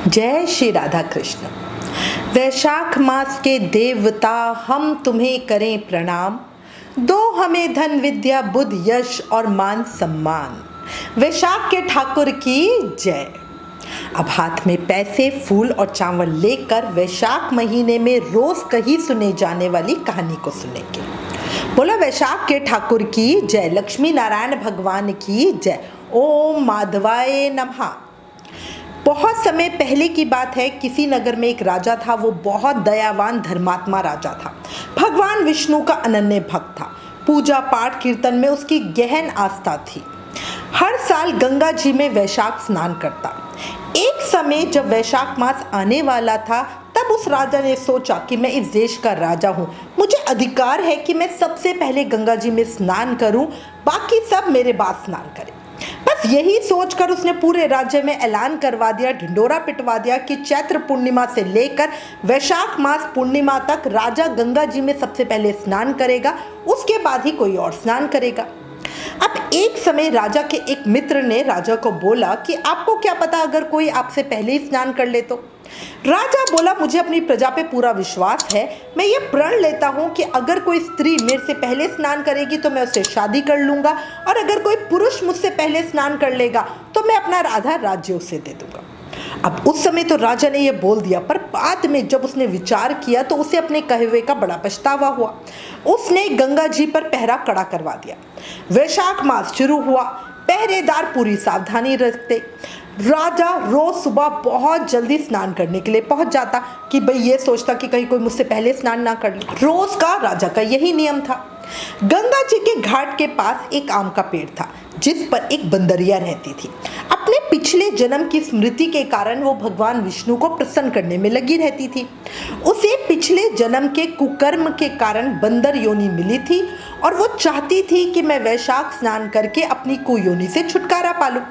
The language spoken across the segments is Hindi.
जय श्री राधा कृष्ण। वैशाख मास के देवता हम तुम्हें करें प्रणाम। दो हमें धन विद्या बुद्धि यश और मान सम्मान। वैशाख के ठाकुर की जय। अब हाथ में पैसे फूल और चावल लेकर वैशाख महीने में रोज कहीं सुने जाने वाली कहानी को सुनेंगे। बोला वैशाख के ठाकुर की जय। लक्ष्मी नारायण भगवान की जय। ओम माधवाय नमः। बहुत समय पहले की बात है। किसी नगर में एक राजा था। वो बहुत दयावान धर्मात्मा राजा था। भगवान विष्णु का अनन्य भक्त था। पूजा पाठ कीर्तन में उसकी गहन आस्था थी। हर साल गंगा जी में वैशाख स्नान करता। एक समय जब वैशाख मास आने वाला था तब उस राजा ने सोचा कि मैं इस देश का राजा हूँ, मुझे अधिकार है कि मैं सबसे पहले गंगा जी में स्नान करूँ, बाकी सब मेरे बाद स्नान करें। बस यही सोचकर उसने पूरे राज्य में ऐलान करवा दिया, ढिंडोरा पिटवा दिया कि चैत्र पूर्णिमा से लेकर वैशाख मास पूर्णिमा तक राजा गंगा जी में सबसे पहले स्नान करेगा, उसके बाद ही कोई और स्नान करेगा। अब एक समय राजा के एक मित्र ने राजा को बोला कि आपको क्या पता अगर कोई आपसे पहले ही स्नान कर ले तो। राजा बोला मुझे अपनी प्रजा पे पूरा विश्वास है। मैं ये प्रण लेता हूँ कि अगर कोई स्त्री मेरे से पहले स्नान करेगी तो मैं उससे शादी कर लूंगा, और अगर कोई पुरुष मुझसे पहले स्नान कर लेगा तो मैं अपना आधा राज्य उसे दे दूंगा। अब उस समय तो राजा ने यह बोल दिया, पर बाद में जब उसने विचार किया तो उसे अपने कहे हुए का बड़ा पछतावा हुआ। उसने गंगा जी पर पहरा कड़ा करवा दिया। वैशाख मास शुरू हुआ। पहरेदार पूरी सावधानी रखते। राजा रोज सुबह बहुत जल्दी स्नान करने के लिए पहुंच जाता कि भाई ये सोचता कि कहीं कोई मुझसे पहले स्नान ना कर ले। रोज का राजा का यही नियम था। गंगा जी के घाट के पास एक आम का पेड़ था जिस पर एक बंदरिया रहती थी। अपने पिछले जन्म की स्मृति के कारण वो भगवान विष्णु को प्रसन्न करने में लगी रहती थी। उसे पिछले जन्म के कुकर्म के कारण बंदर योनि मिली थी और वो चाहती थी कि मैं वैशाख स्नान करके अपनी कुयोनि से छुटकारा पालूं।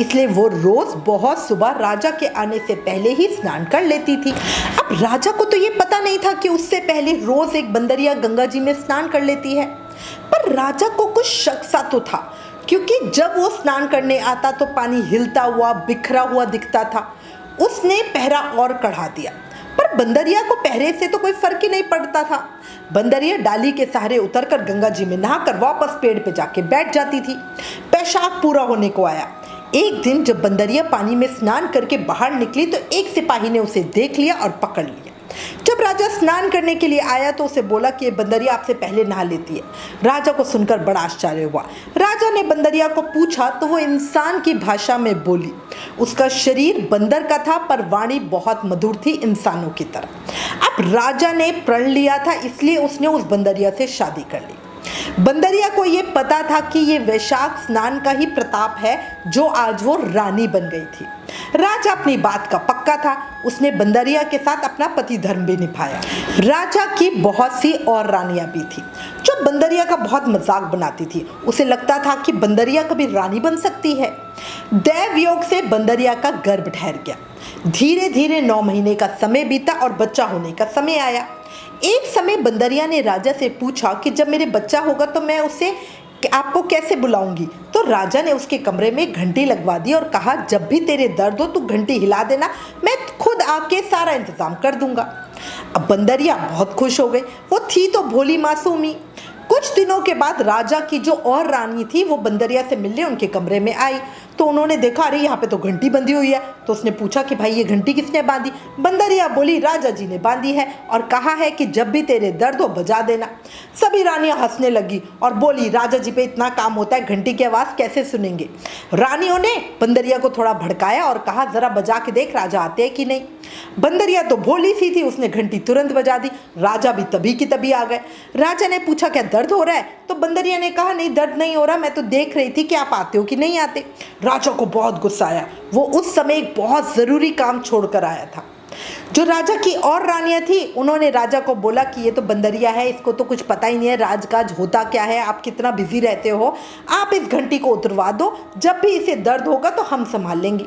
इसलिए वो रोज बहुत सुबह राजा के आने से पहले ही स्नान कर लेती थी। अब राजा को तो ये पता नहीं था कि उससे पहले रोज एक बंदरिया गंगा जी में स्नान कर लेती है, पर राजा को कुछ शक सा तो था, क्योंकि जब वो स्नान करने आता तो पानी हिलता हुआ बिखरा हुआ दिखता था। उसने पहरा और बढ़ा दिया, पर बंदरिया को पहरे से तो कोई फर्क ही नहीं पड़ता था। बंदरिया डाली के सहारे उतरकर गंगा जी में नहाकर वापस पेड़ पे जाके बैठ जाती थी। वैशाख पूरा होने को आया। एक दिन जब बंदरिया पानी में स्नान करके बाहर निकली तो एक सिपाही ने उसे देख लिया और पकड़ लिया। जब राजा स्नान करने के लिए आया तो उसे बोला कि ये बंदरिया आपसे पहले नहा लेती है। राजा को सुनकर बड़ा आश्चर्य हुआ। राजा ने बंदरिया को पूछा तो वो इंसान की भाषा में बोली। उसका शरीर बंदर का था पर वाणी बहुत मधुर थी, इंसानों की तरह। अब राजा ने प्रण लिया था, इसलिए उसने उस बंदरिया से शादी कर ली। बंदरिया को ये पता था कि ये वैशाख स्नान का ही प्रताप है जो आज वो रानी बन गई थी। राजा अपनी बात का पक्का था। उसने बंदरिया के साथ अपना पति धर्म भी निभाया। राजा की बहुत सी और रानियां भी थी जो बंदरिया का बहुत मजाक बनाती थी। उसे लगता था कि बंदरिया कभी रानी बन सकती है। दैव योग से बंदरिया का गर्भ ठहर गया। धीरे धीरे 9 महीने का समय बीता और बच्चा होने का समय आया। एक समय बंदरिया ने राजा से पूछा कि जब मेरे बच्चा होगा तो मैं उसे आपको कैसे बुलाऊंगी। तो राजा ने उसके कमरे में घंटी लगवा दी और कहा जब भी तेरे दर्द हो तू घंटी हिला देना, मैं खुद आके सारा इंतजाम कर दूंगा। अब बंदरिया बहुत खुश हो गई। वो थी तो भोली मासूमी। कुछ दिनों के बाद राजा की जो और रानी थी वो बंदरिया से मिलने उनके कमरे में आई तो उन्होंने देखा अरे यहाँ पे तो घंटी बंधी हुई है। तो उसने पूछा कि भाई ये घंटी किसने बांधी। बंदरिया बोली राजा जी ने बांधी है और कहा है कि जब भी तेरे दर्द हो बजा देना। सभी रानियां हंसने लगी और बोली राजा जी पे इतना काम होता है, घंटी की आवाज़ कैसे सुनेंगे। रानियों ने बंदरिया को थोड़ा भड़काया और कहा जरा बजा के देख राजा आते हैं कि नहीं। बंदरिया तो भोली सी थी, उसने घंटी तुरंत बजा दी। राजा भी तभी की तभी आ गए। राजा ने पूछा क्या दर्द हो रहा है। तो बंदरिया ने कहा नहीं दर्द नहीं हो रहा, मैं तो देख रही थी कि आप आते हो कि नहीं आते। राजा को बहुत गुस्सा आया। वो उस समय एक बहुत ज़रूरी काम छोड़कर आया था। जो राजा की और रानियां थी उन्होंने राजा को बोला कि ये तो बंदरिया है, इसको तो कुछ पता ही नहीं है राजकाज होता क्या है, आप कितना बिजी रहते हो, आप इस घंटी को उतरवा दो, जब भी इसे दर्द होगा तो हम संभाल लेंगे।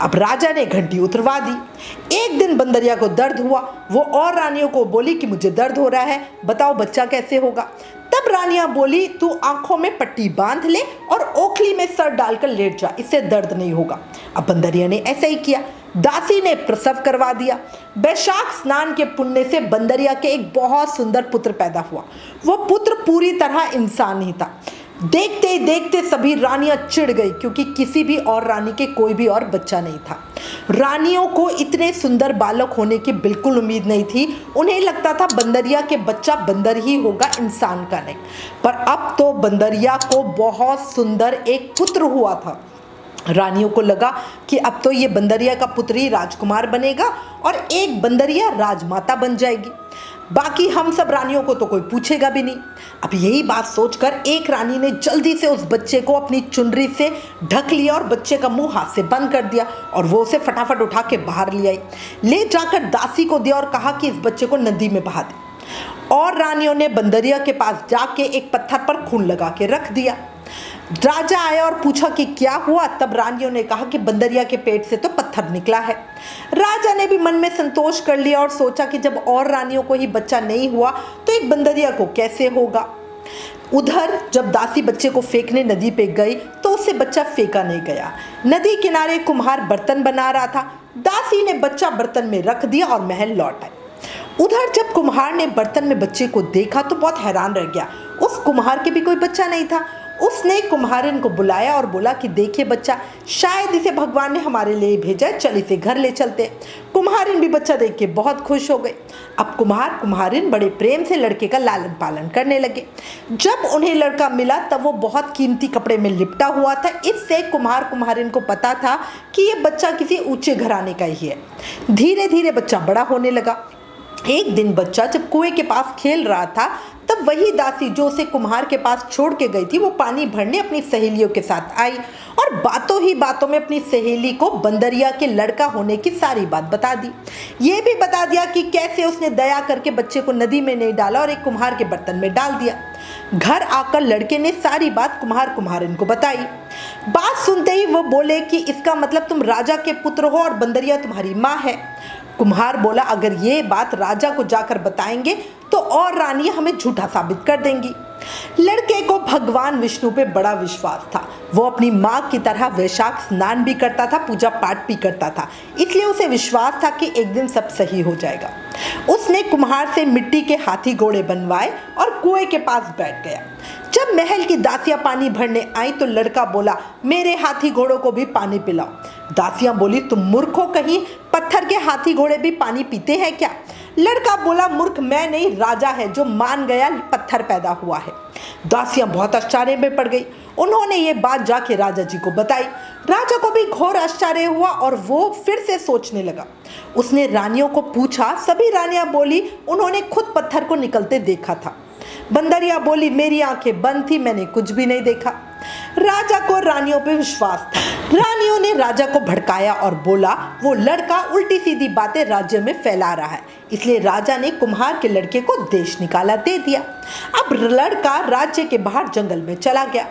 अब राजा ने घंटी उतरवा दी। एक दिन बंदरिया को दर्द हुआ। वो और रानियों को बोली कि मुझे दर्द हो रहा है, बताओ बच्चा कैसे होगा। तब रानियां बोली तू आंखों में पट्टी बांध ले और ओखली में सर डालकर लेट जा, इससे दर्द नहीं होगा। अब बंदरिया ने ऐसा ही किया। दासी ने प्रसव करवा दिया। वैशाख स्नान के पुण्य से बंदरिया के एक बहुत सुंदर पुत्र पैदा हुआ। वो पुत्र पूरी तरह इंसान ही था। देखते ही देखते सभी रानियां चिढ़ गई, क्योंकि किसी भी और रानी के कोई भी और बच्चा नहीं था। रानियों को इतने सुंदर बालक होने की बिल्कुल उम्मीद नहीं थी। उन्हें लगता था बंदरिया के बच्चा बंदर ही होगा, इंसान का नहीं। पर अब तो बंदरिया को बहुत सुंदर एक पुत्र हुआ था। रानियों को लगा कि अब तो ये बंदरिया का पुत्र ही राजकुमार बनेगा और एक बंदरिया राजमाता बन जाएगी। बाकी हम सब रानियों को तो कोई पूछेगा भी नहीं। अब यही बात सोचकर एक रानी ने जल्दी से उस बच्चे को अपनी चुनरी से ढक लिया और बच्चे का मुंह हाथ से बंद कर दिया और वो उसे फटाफट उठा के बाहर ले आई। ले जाकर दासी को दिया और कहा कि इस बच्चे को नदी में बहा दे। और रानियों ने बंदरिया के पास जाके एक पत्थर पर खून लगा के रख दिया। राजा आया और पूछा कि क्या हुआ। तब रानियों ने कहा कि बंदरिया के पेट से तो पत्थर निकला है। राजा ने भी मन में संतोष कर लिया और सोचा कि जब और रानियों को ही बच्चा नहीं हुआ तो एक बंदरिया को कैसे होगा। उधर जब दासी बच्चे को फेंकने नदी पे गई तो उससे बच्चा फेंका नहीं गया। नदी किनारे कुम्हार बर्तन बना रहा था। दासी ने बच्चा बर्तन में रख दिया और महल लौट आई। उधर जब कुम्हार ने बर्तन में बच्चे को देखा तो बहुत हैरान रह गया। उस कुम्हार के भी कोई बच्चा नहीं था। उसने कुम्हारिन को बुलाया और बोला कि देखिए बच्चा, शायद इसे भगवान ने हमारे लिए भेजा है, चल इसे घर ले चलते। कुम्हारिन भी बच्चा देख के बहुत खुश हो गई। अब कुम्हार कुम्हारिन बड़े प्रेम से लड़के का लालन पालन करने लगे। जब उन्हें लड़का मिला तब वो बहुत कीमती कपड़े में लिपटा हुआ था। इससे कुम्हार कुम्हारिन को पता था कि ये बच्चा किसी ऊंचे घराने का ही है। धीरे धीरे बच्चा बड़ा होने लगा। एक दिन बच्चा जब कुएं के पास खेल रहा था तब वही दासी जो उसे कुम्हार के पास छोड़ के गई थी वो पानी भरने अपनी सहेलियों के साथ आई और बातों ही बातों में अपनी सहेली को बंदरिया के लड़का होने की सारी बात बता दी। ये भी बता दिया कि कैसे उसने दया करके बच्चे को नदी में नहीं डाला और एक कुम्हार के बर्तन में डाल दिया। घर आकर लड़के ने सारी बात कुम्हार कुम्हारिन को बताई। बात सुनते ही वो बोले कि इसका मतलब तुम राजा के पुत्र हो और बंदरिया तुम्हारी माँ है। कुम्हार बोला, अगर ये बात राजा को जाकर बताएंगे तो और रानियां हमें झूठा साबित कर देंगी। लड़के को भगवान विष्णु पे बड़ा विश्वास था। वो अपनी माँ की तरह वैशाख स्नान भी करता था, पूजा पाठ भी करता था, इसलिए उसे विश्वास था कि एक दिन सब सही हो जाएगा। उसने कुम्हार से मिट्टी के हाथी घोड़े बनवाए और कुएं के पास बैठ गया। जब महल की दासियां पानी भरने आई तो लड़का बोला, मेरे हाथी घोड़ों को भी पानी पिलाओ। दासियां बोली, तुम मूर्ख हो कहीं, पत्थर के हाथी घोड़े भी पानी पीते हैं क्या? लड़का बोला, मूर्ख मैं नहीं, राजा है जो मान गया पत्थर पैदा हुआ है। दासियां बहुत आश्चर्य में पड़ गई। उन्होंने ये बात जाके राजा जी को बताई। राजा को भी घोर आश्चर्य हुआ और वो फिर से सोचने लगा। उसने रानियों को पूछा। सभी रानियां बोली उन्होंने खुद पत्थर को निकलते देखा था। बंदरिया बोली, मेरी आंखें बंद थी, मैंने कुछ भी नहीं देखा। राजा को रानियों पे विश्वास था। रानियों ने राजा को भड़काया और बोला, वो लड़का उल्टी सीधी बातें राज्य में फैला रहा है, इसलिए राजा ने कुम्हार के लड़के को देश निकाला दे दिया। अब लड़का राज्य के बाहर जंगल में चला गया।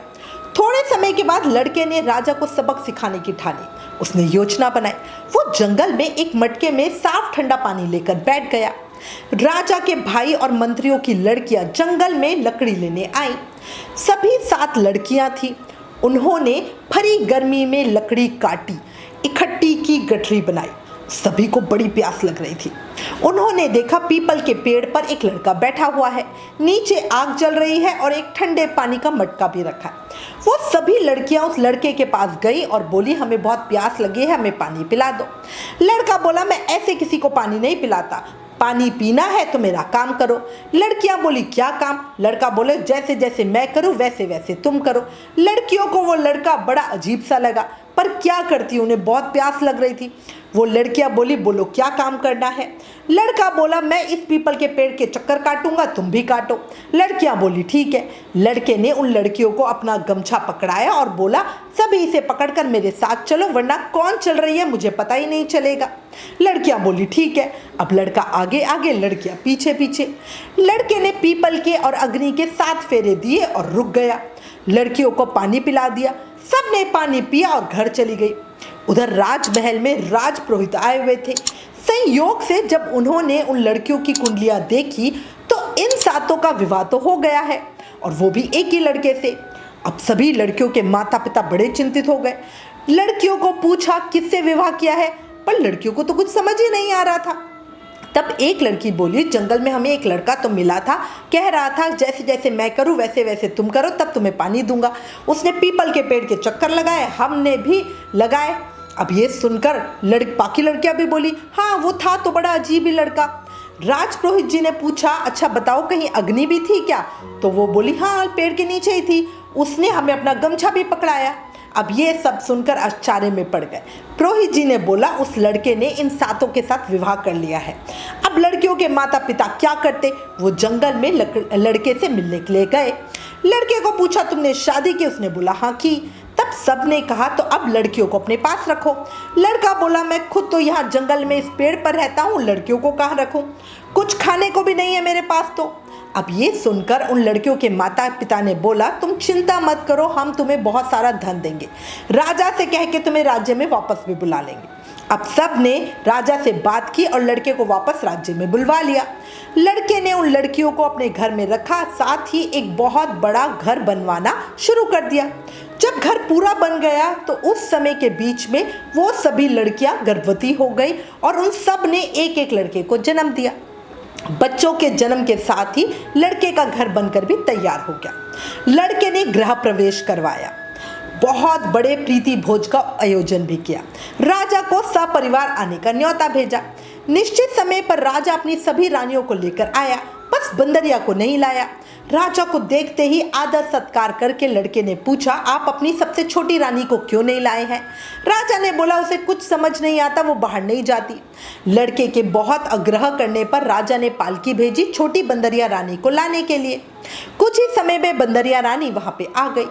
थोड़े समय के बाद लड़के ने राजा को सबक सिखाने की ठानी। उसने योजना बनाई। वो जंगल में एक मटके में साफ ठंडा पानी लेकर बैठ गया। राजा के भाई और मंत्रियों की लड़कियां जंगल में लकड़ी लेने आई। सभी 7 लड़कियां थी। उन्होंने भरी गर्मी में लकड़ी काटी, इकट्ठी की गठरी बनाई। सभी को बड़ी प्यास लग रही थी। उन्होंने देखा पीपल के पेड़ पर एक लड़का बैठा हुआ है, नीचे आग जल रही है और एक ठंडे पानी का मटका भी रखा है। वो सभी लड़कियां उस लड़के के पास गई और बोली, हमें बहुत प्यास लगी है, हमें पानी पिला दो। लड़का बोला, मैं ऐसे किसी को पानी नहीं पिलाता, पानी पीना है तो मेरा काम करो। लड़कियां बोली, क्या काम? लड़का बोले, जैसे जैसे मैं करूं वैसे वैसे तुम करो। लड़कियों को वो लड़का बड़ा अजीब सा लगा, पर क्या करती, उन्हें बहुत प्यास लग रही थी। वो लड़कियां बोली, बोलो क्या काम करना है? लड़का बोला, मैं इस पीपल के पेड़ के चक्कर काटूंगा, तुम भी काटो। लड़कियां बोली, ठीक है। लड़के ने उन लड़कियों को अपना गमछा पकड़ाया और बोला, सभी इसे पकड़कर मेरे साथ चलो, वरना कौन चल रही है मुझे पता ही नहीं चलेगा। लड़कियां बोली, ठीक है। अब लड़का आगे आगे, लड़कियां पीछे पीछे। लड़के ने पीपल के और अग्नि के 7 फेरे दिए और रुक गया। लड़कियों को पानी पिला दिया। सबने पानी पिया और घर चली गई। उधर राजमहल में राजपुरोहित आए हुए थे। संयोग से जब उन्होंने उन लड़कियों की कुंडलियां देखी तो इन 7 का विवाह तो हो गया है, और वो भी एक ही लड़के से। अब सभी लड़कियों के माता पिता बड़े चिंतित हो गए। लड़कियों को पूछा, किससे विवाह किया है? पर लड़कियों को तो कुछ समझ ही नहीं आ रहा था। तब एक लड़की बोली, जंगल में हमें एक लड़का तो मिला था, कह रहा था जैसे जैसे मैं करूँ वैसे वैसे तुम करो, तब तुम्हें पानी दूंगा। उसने पीपल के पेड़ के चक्कर लगाए, हमने भी लगाए। अब ये सुनकर बाकी लड़कियां भी बोली, हाँ वो था तो बड़ा अजीब ही लड़का। राजपुरोहित जी ने पूछा, अच्छा बताओ कहीं अग्नि भी थी क्या? तो वो बोली, हाँ पेड़ के नीचे ही थी, उसने हमें अपना गमछा भी पकड़ाया। अब ये सब सुनकर आश्चर्य में पड़ गए। पुरोहित जी ने बोला, उस लड़के ने इन सातों के साथ विवाह कर लिया है। अब लड़कियों के माता पिता क्या करते? वो जंगल में लड़के से मिलने के लिए गए। लड़के को पूछा, तुमने शादी की? उसने बोला, हाँ की। तब सबने कहा, तो अब लड़कियों को अपने पास रखो। लड़का बोला, मैं खुद तो यहाँ जंगल में इस पेड़ पर रहता हूँ, लड़कियों को कहाँ रखूँ? कुछ खाने को भी नहीं है मेरे पास तो। अब ये सुनकर उन लड़कियों के माता पिता ने बोला, तुम चिंता मत करो, हम तुम्हें बहुत सारा धन देंगे, राजा से कह के तुम्हें राज्य में वापस भी बुला लेंगे। अब सब ने राजा से बात की और लड़के को वापस राज्य में बुलवा लिया। लड़के ने उन लड़कियों को अपने घर में रखा, साथ ही एक बहुत बड़ा घर बनवाना शुरू कर दिया। जब घर पूरा बन गया तो उस समय के बीच में वो सभी लड़कियां गर्भवती हो गई और उन सब ने एक एक लड़के को जन्म दिया। बच्चों के जन्म के साथ ही लड़के का घर बनकर भी तैयार हो गया। लड़के ने गृह प्रवेश करवाया, बहुत बड़े प्रीति भोज का आयोजन भी किया, राजा को सपरिवार आने का न्योता भेजा। निश्चित समय पर राजा अपनी सभी रानियों को लेकर आया, बस बंदरिया को नहीं लाया। राजा को देखते ही आदर सत्कार करके लड़के ने पूछा, आप अपनी सबसे छोटी रानी को क्यों नहीं लाए हैं? राजा ने बोला, उसे कुछ समझ नहीं आता, वो बाहर नहीं जाती। लड़के के बहुत आग्रह करने पर राजा ने पालकी भेजी छोटी बंदरिया रानी को लाने के लिए। कुछ ही समय में बंदरिया रानी वहां पे आ गई।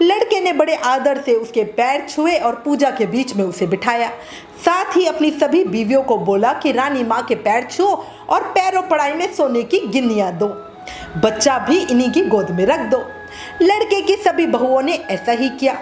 लड़के ने बड़े आदर से उसके पैर छुए और पूजा के बीच में उसे बिठाया। साथ ही अपनी सभी बीवियों को बोला कि रानी माँ के पैर छुओ और पैरों पड़ाई में सोने की गिन्नियां दो, बच्चा भी इन्हीं की गोद में रख दो। लड़के की सभी बहुओं ने ऐसा ही किया।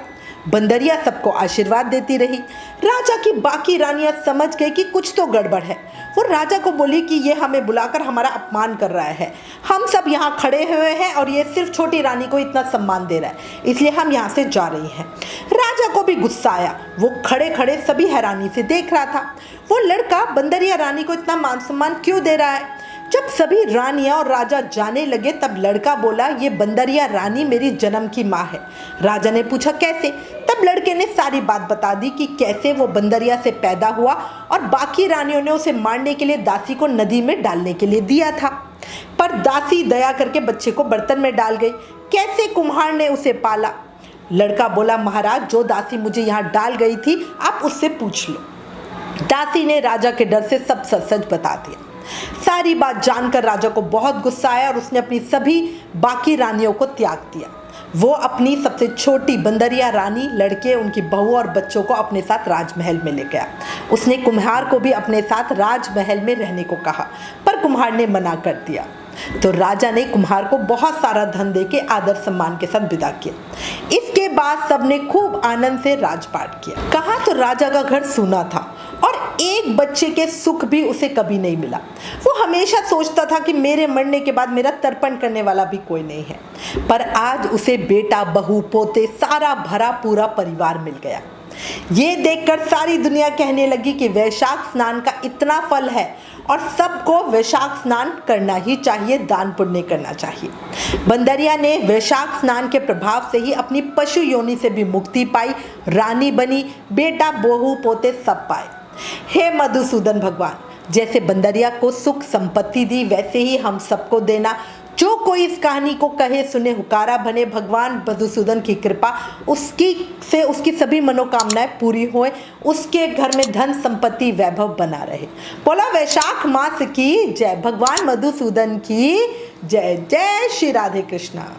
बंदरिया सबको आशीर्वाद देती रही। राजा की बाकी रानियां समझ गई कि कुछ तो गड़बड़ है। वो राजा को बोली कि ये हमें बुलाकर हमारा अपमान कर रहा है, हम सब यहाँ खड़े हुए हैं और ये सिर्फ छोटी रानी को इतना सम्मान दे रहा है, इसलिए हम यहाँ से जा रही हैं। राजा को भी गुस्सा आया, वो खड़े खड़े सभी हैरानी से देख रहा था, वो लड़का बंदरिया रानी को इतना मान सम्मान क्यों दे रहा है। जब सभी रानियां और राजा जाने लगे तब लड़का बोला, ये बंदरिया रानी मेरी जन्म की माँ है। राजा ने पूछा, कैसे? तब लड़के ने सारी बात बता दी कि कैसे वो बंदरिया से पैदा हुआ और बाकी रानियों ने उसे मारने के लिए दासी को नदी में डालने के लिए दिया था, पर दासी दया करके बच्चे को बर्तन में डाल गई। कैसे कुम्हार ने उसे पाला? लड़का बोला, महाराज जो दासी मुझे यहाँ डाल गई थी आप उससे पूछ लो। दासी ने राजा के डर से सब सच सच बता दिया। सारी बात जानकर राजा को बहुत गुस्सा आया और उसने अपनी सभी बाकी रानियों को त्याग दिया। वो अपनी सबसे छोटी बंदरिया रानी, लड़के, उनकी बहू और बच्चों को अपने साथ राजमहल में ले गया। उसने कुम्हार को भी अपने साथ राजमहल में रहने को कहा, पर कुम्हार ने मना कर दिया। तो राजा ने कुम्हार को बहुत सारा धन देके आदर सम्मान के साथ विदा किया। इसके बाद सबने खूब आनंद से राजपाट किया। कहा तो राजा का घर सूना था और एक बच्चे के सुख भी उसे कभी नहीं मिला। वो हमेशा सोचता था कि मेरे मरने के बाद मेरा तर्पण करने वाला भी कोई नहीं है, पर आज उसे बेटा, बहू, पोते, सारा भरा पूरा परिवार मिल गया। ये देखकर सारी दुनिया कहने लगी कि वैशाख स्नान का इतना फल है और सबको वैशाख स्नान करना ही चाहिए, दान पुण्य करना चाहिए। बंदरिया ने वैशाख स्नान के प्रभाव से ही अपनी पशु योनि से भी मुक्ति पाई, रानी बनी, बेटा, बहू, पोते सब पाए। हे मधुसूदन भगवान, जैसे बंदरिया को सुख संपत्ति दी वैसे ही हम सबको देना। जो कोई इस कहानी को कहे सुने हुकारा बने, भगवान मधुसूदन की कृपा उसकी सभी मनोकामनाएं पूरी होए, उसके घर में धन संपत्ति वैभव बना रहे। बोला वैशाख मास की जय, भगवान मधुसूदन की जय। जय श्री राधे कृष्णा।